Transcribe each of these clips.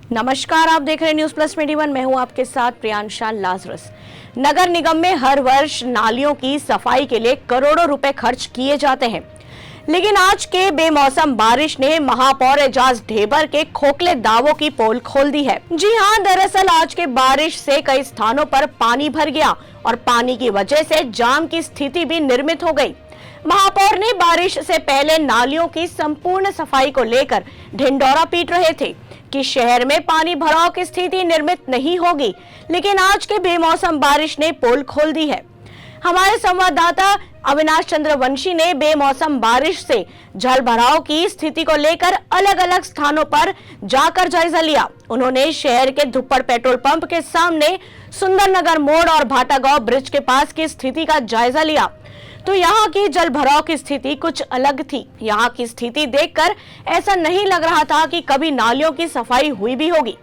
नमस्कार, आप देख रहे हैं न्यूज प्लस 21। मैं हूं आपके साथ प्रियांशा लाजरस। नगर निगम में हर वर्ष नालियों की सफाई के लिए करोड़ों रुपए खर्च किए जाते हैं, लेकिन आज के बेमौसम बारिश ने महापौर एजाज ढेबर के खोखले दावों की पोल खोल दी है। जी हां, दरअसल आज के बारिश से कई स्थानों पर पानी भर गया और पानी की वजह से जाम की स्थिति भी निर्मित हो गई। महापौर ने बारिश से पहले नालियों की संपूर्ण सफाई को लेकर ढिंढोरा पीट रहे थे कि शहर में पानी भराव की स्थिति निर्मित नहीं होगी, लेकिन आज के बेमौसम बारिश ने पोल खोल दी है। हमारे संवाददाता अविनाश चंद्र वंशी ने बेमौसम बारिश से जल भराव की स्थिति को लेकर अलग अलग स्थानों पर जाकर जायजा लिया। उन्होंने शहर के धुप्पड़ पेट्रोल पंप के सामने, सुंदर नगर मोड़ और भाटागांव ब्रिज के पास की स्थिति का जायजा लिया। तो यहाँ की जल भराव की स्थिति कुछ अलग थी। यहाँ की स्थिति देखकर ऐसा नहीं लग रहा था कि कभी नालियों की सफाई हुई भी होगी।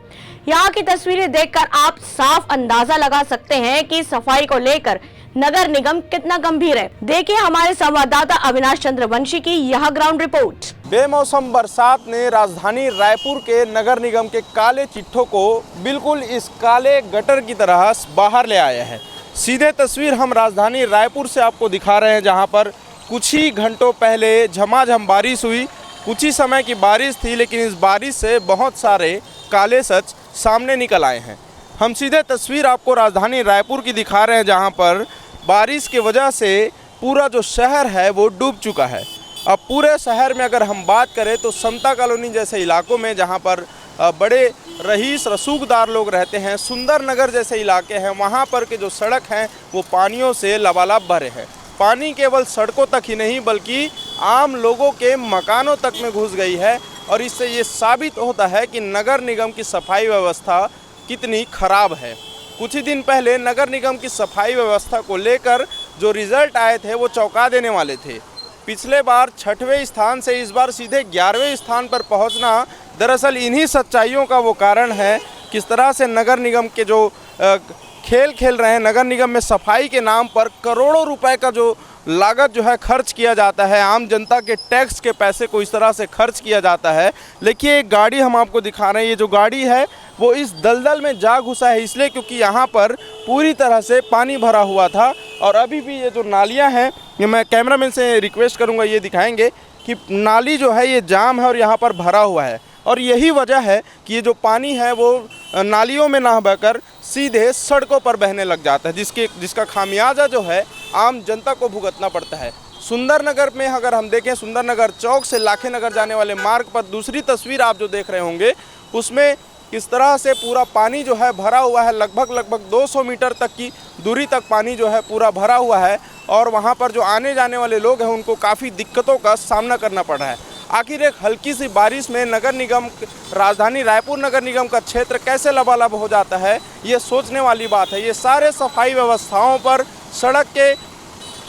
यहाँ की तस्वीरें देखकर आप साफ अंदाजा लगा सकते हैं कि सफाई को लेकर नगर निगम कितना गंभीर है। देखिए हमारे संवाददाता अविनाश चंद्र वंशी की यह ग्राउंड रिपोर्ट। बेमौसम बरसात ने राजधानी रायपुर के नगर निगम के काले चिट्ठों को बिल्कुल इस काले गटर की तरह बाहर ले आया है। सीधे तस्वीर हम राजधानी रायपुर से आपको दिखा रहे हैं, जहां पर कुछ ही घंटों पहले झमाझम बारिश हुई। कुछ ही समय की बारिश थी, लेकिन इस बारिश से बहुत सारे काले सच सामने निकल आए हैं। हम सीधे तस्वीर आपको राजधानी रायपुर की दिखा रहे हैं, जहां पर बारिश की वजह से पूरा जो शहर है वो डूब चुका है। अब पूरे शहर में अगर हम बात करें तो समता कॉलोनी जैसे इलाकों में, जहां पर बड़े रईस रसूखदार लोग रहते हैं, सुंदर नगर जैसे इलाके हैं, वहां पर के जो सड़क हैं वो पानियों से लबालब भरे हैं। पानी केवल सड़कों तक ही नहीं बल्कि आम लोगों के मकानों तक में घुस गई है, और इससे ये साबित होता है कि नगर निगम की सफाई व्यवस्था कितनी खराब है। कुछ ही दिन पहले नगर निगम की सफाई व्यवस्था को लेकर जो रिजल्ट आए थे वो चौंका देने वाले थे। पिछले बार 6वें स्थान से इस बार सीधे 11वें स्थान पर पहुंचना दरअसल इन्हीं सच्चाइयों का वो कारण है। किस तरह से नगर निगम के जो खेल खेल रहे हैं, नगर निगम में सफाई के नाम पर करोड़ों रुपए का जो लागत जो है खर्च किया जाता है, आम जनता के टैक्स के पैसे को इस तरह से खर्च किया जाता है। देखिए एक गाड़ी हम आपको दिखा रहे हैं, ये जो गाड़ी है वो इस दलदल में जा घुसा है, इसलिए क्योंकि यहाँ पर पूरी तरह से पानी भरा हुआ था। और अभी भी ये जो नालियाँ हैं, ये मैं कैमरामैन से रिक्वेस्ट करूँगा ये दिखाएंगे कि नाली जो है ये जाम है और यहाँ पर भरा हुआ है, और यही वजह है कि ये जो पानी है वो नालियों में ना बहकर सीधे सड़कों पर बहने लग जाता है, जिसका खामियाजा जो है आम जनता को भुगतना पड़ता है। सुंदर नगर में अगर हम देखें, सुंदर नगर चौक से लाखे नगर जाने वाले मार्ग पर दूसरी तस्वीर आप जो देख रहे होंगे, उसमें किस तरह से पूरा पानी जो है भरा हुआ है। लगभग 200 मीटर तक की दूरी तक पानी जो है पूरा भरा हुआ है, और वहाँ पर जो आने जाने वाले लोग हैं उनको काफ़ी दिक्कतों का सामना करना पड़ रहा है। आखिर एक हल्की सी बारिश में नगर निगम, राजधानी रायपुर नगर निगम का क्षेत्र कैसे लबालब हो जाता है, ये सोचने वाली बात है। ये सारे सफाई व्यवस्थाओं पर, सड़क के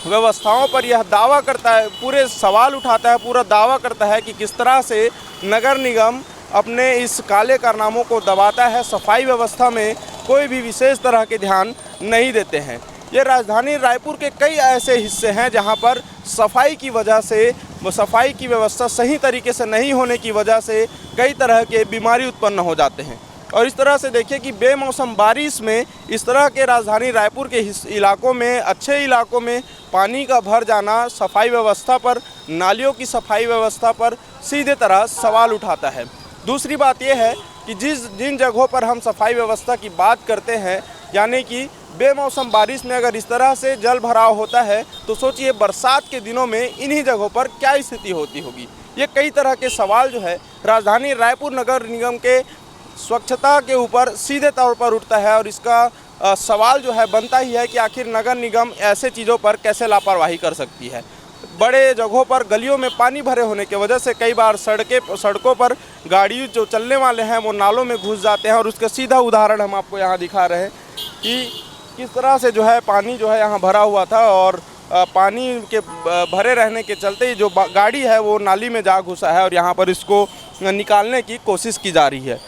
व्यवस्थाओं पर यह दावा करता है, पूरे सवाल उठाता है, पूरा दावा करता है कि किस तरह से नगर निगम अपने इस काले कारनामों को दबाता है। सफाई व्यवस्था में कोई भी विशेष तरह के ध्यान नहीं देते हैं। ये राजधानी रायपुर के कई ऐसे हिस्से हैं जहां पर सफाई की वजह से, वो सफाई की व्यवस्था सही तरीके से नहीं होने की वजह से कई तरह के बीमारी उत्पन्न हो जाते हैं। और इस तरह से देखिए कि बेमौसम बारिश में इस तरह के राजधानी रायपुर के इलाकों में, अच्छे इलाकों में पानी का भर जाना सफाई व्यवस्था पर, नालियों की सफाई व्यवस्था पर सीधे तरह सवाल उठाता है। दूसरी बात यह है कि जिन जगहों पर हम सफाई व्यवस्था की बात करते हैं, यानी कि बेमौसम बारिश में अगर इस तरह से जल भराव होता है, तो सोचिए बरसात के दिनों में इन्हीं जगहों पर क्या स्थिति होती होगी। ये कई तरह के सवाल जो है राजधानी रायपुर नगर निगम के स्वच्छता के ऊपर सीधे तौर पर उठता है, और इसका सवाल जो है बनता ही है कि आखिर नगर निगम ऐसे चीज़ों पर कैसे लापरवाही कर सकती है। बड़े जगहों पर गलियों में पानी भरे होने की वजह से कई बार सड़कों पर गाड़ी जो चलने वाले हैं वो नालों में घुस जाते हैं, और उसका सीधा उदाहरण हम आपको यहाँ दिखा रहे हैं कि किस तरह से जो है पानी जो है यहाँ भरा हुआ था, और पानी के भरे रहने के चलते ही जो गाड़ी है वो नाली में जा घुसा है, और यहाँ पर इसको निकालने की कोशिश की जा रही है।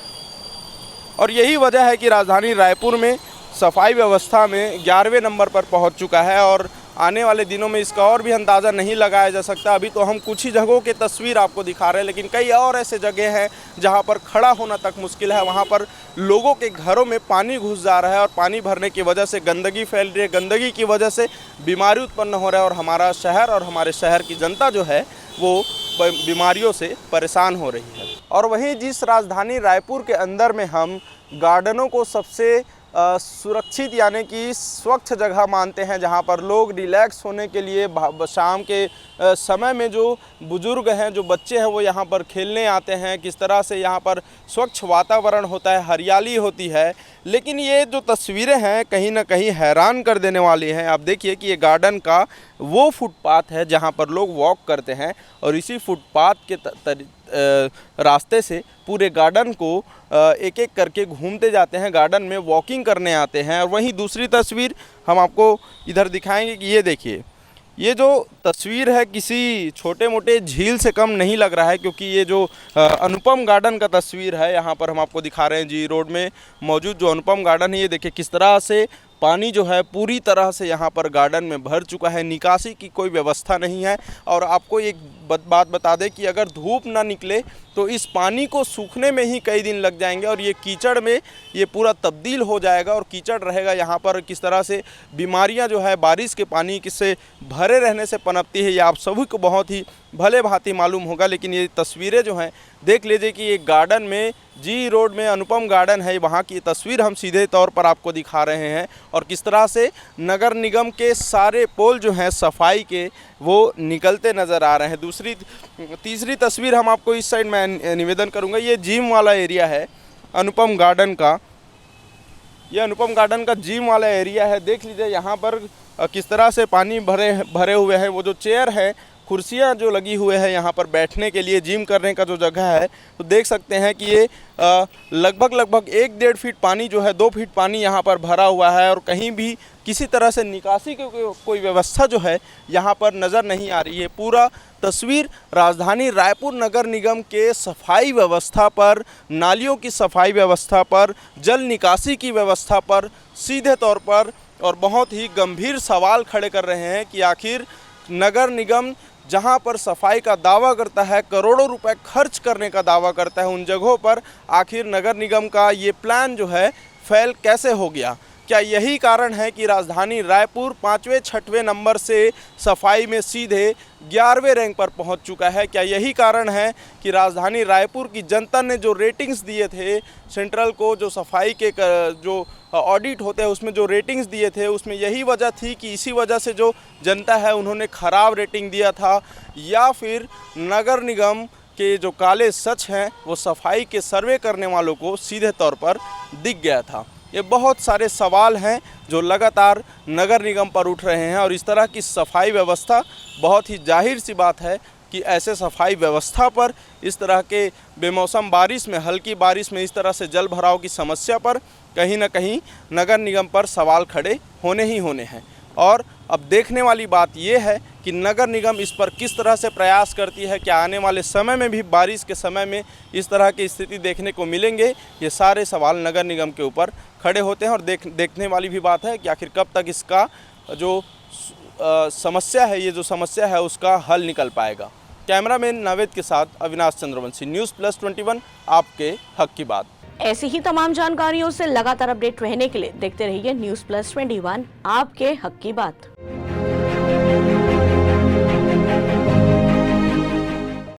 और यही वजह है कि राजधानी रायपुर में सफाई व्यवस्था में 11वें नंबर पर पहुँच चुका है, और आने वाले दिनों में इसका और भी अंदाज़ा नहीं लगाया जा सकता। अभी तो हम कुछ ही जगहों की तस्वीर आपको दिखा रहे हैं, लेकिन कई और ऐसे जगह हैं जहां पर खड़ा होना तक मुश्किल है। वहां पर लोगों के घरों में पानी घुस जा रहा है और पानी भरने की वजह से गंदगी फैल रही है। गंदगी की वजह से बीमारी उत्पन्न हो रहा है और हमारा शहर और हमारे शहर की जनता जो है वो बीमारियों से परेशान हो रही है। और वहीं जिस राजधानी रायपुर के अंदर में हम गार्डनों को सबसे सुरक्षित यानी कि स्वच्छ जगह मानते हैं, जहां पर लोग रिलैक्स होने के लिए शाम के समय में जो बुज़ुर्ग हैं, जो बच्चे हैं, वो यहां पर खेलने आते हैं। किस तरह से यहां पर स्वच्छ वातावरण होता है, हरियाली होती है। लेकिन ये जो तस्वीरें हैं कहीं ना कहीं हैरान कर देने वाली हैं। आप देखिए कि ये गार्डन का वो फुटपाथ है जहां पर लोग वॉक करते हैं और इसी फुटपाथ के रास्ते से पूरे गार्डन को एक एक करके घूमते जाते हैं, गार्डन में वॉकिंग करने आते हैं। और वहीं दूसरी तस्वीर हम आपको इधर दिखाएंगे कि ये देखिए, ये जो तस्वीर है किसी छोटे मोटे झील से कम नहीं लग रहा है, क्योंकि ये जो अनुपम गार्डन का तस्वीर है यहाँ पर हम आपको दिखा रहे हैं। जी रोड में मौजूद जो अनुपम गार्डन है, ये देखिए किस तरह से पानी जो है पूरी तरह से यहाँ पर गार्डन में भर चुका है। निकासी की कोई व्यवस्था नहीं है। और आपको एक बात बता दें कि अगर धूप ना निकले तो इस पानी को सूखने में ही कई दिन लग जाएंगे और ये कीचड़ में ये पूरा तब्दील हो जाएगा और कीचड़ रहेगा यहाँ पर। किस तरह से बीमारियाँ जो है बारिश के पानी से भरे रहने से पनपती है, ये आप सभी को बहुत ही भले भांति मालूम होगा। लेकिन ये तस्वीरें जो हैं देख लीजिए कि एक गार्डन में, जी रोड में अनुपम गार्डन है, वहाँ की तस्वीर हम सीधे तौर पर आपको दिखा रहे हैं। और किस तरह से नगर निगम के सारे पोल जो हैं सफाई के वो निकलते नज़र आ रहे हैं। तीसरी तस्वीर हम आपको इस साइड में निवेदन करूँगा। ये जिम वाला एरिया है अनुपम गार्डन का, ये अनुपम गार्डन का जिम वाला एरिया है। देख लीजिए यहाँ पर किस तरह से पानी भरे हुए हैं। वो जो चेयर है, कुर्सियाँ जो लगी हुए हैं यहाँ पर बैठने के लिए, जिम करने का जो जगह है, तो देख सकते हैं कि ये लगभग 1-1.5 फीट पानी जो है 2 फीट पानी यहाँ पर भरा हुआ है और कहीं भी किसी तरह से निकासी की कोई व्यवस्था जो है यहाँ पर नज़र नहीं आ रही है। पूरा तस्वीर राजधानी रायपुर नगर निगम के सफाई व्यवस्था पर, नालियों की सफाई व्यवस्था पर, जल निकासी की व्यवस्था पर सीधे तौर पर और बहुत ही गंभीर सवाल खड़े कर रहे हैं कि आखिर नगर निगम जहां पर सफाई का दावा करता है, करोड़ों रुपए खर्च करने का दावा करता है, उन जगहों पर आखिर नगर निगम का ये प्लान जो है फेल कैसे हो गया? क्या यही कारण है कि राजधानी रायपुर 5वें-6वें नंबर से सफाई में सीधे 11वें रैंक पर पहुंच चुका है? क्या यही कारण है कि राजधानी रायपुर की जनता ने जो रेटिंग्स दिए थे सेंट्रल को, जो सफाई के जो ऑडिट होते हैं उसमें जो रेटिंग्स दिए थे, उसमें यही वजह थी कि इसी वजह से जो जनता है उन्होंने ख़राब रेटिंग दिया था? या फिर नगर निगम के जो काले सच हैं वो सफाई के सर्वे करने वालों को सीधे तौर पर दिख गया था? ये बहुत सारे सवाल हैं जो लगातार नगर निगम पर उठ रहे हैं और इस तरह की सफाई व्यवस्था, बहुत ही जाहिर सी बात है कि ऐसे सफाई व्यवस्था पर, इस तरह के बेमौसम बारिश में, हल्की बारिश में इस तरह से जल भराव की समस्या पर कहीं ना कहीं नगर निगम पर सवाल खड़े होने ही होने हैं। और अब देखने वाली बात यह है कि नगर निगम इस पर किस तरह से प्रयास करती है। क्या आने वाले समय में भी बारिश के समय में इस तरह की स्थिति देखने को मिलेंगे? ये सारे सवाल नगर निगम के ऊपर खड़े होते हैं और देखने वाली भी बात है कि आखिर कब तक इसका जो समस्या है, ये जो समस्या है उसका हल निकल पाएगा। कैमरामैन नावेद के साथ अविनाश चंद्रवंशी, News+21, आपके हक की बात। ऐसी ही तमाम जानकारियों से लगातार अपडेट रहने के लिए देखते रहिए News+21, आपके हक की बात।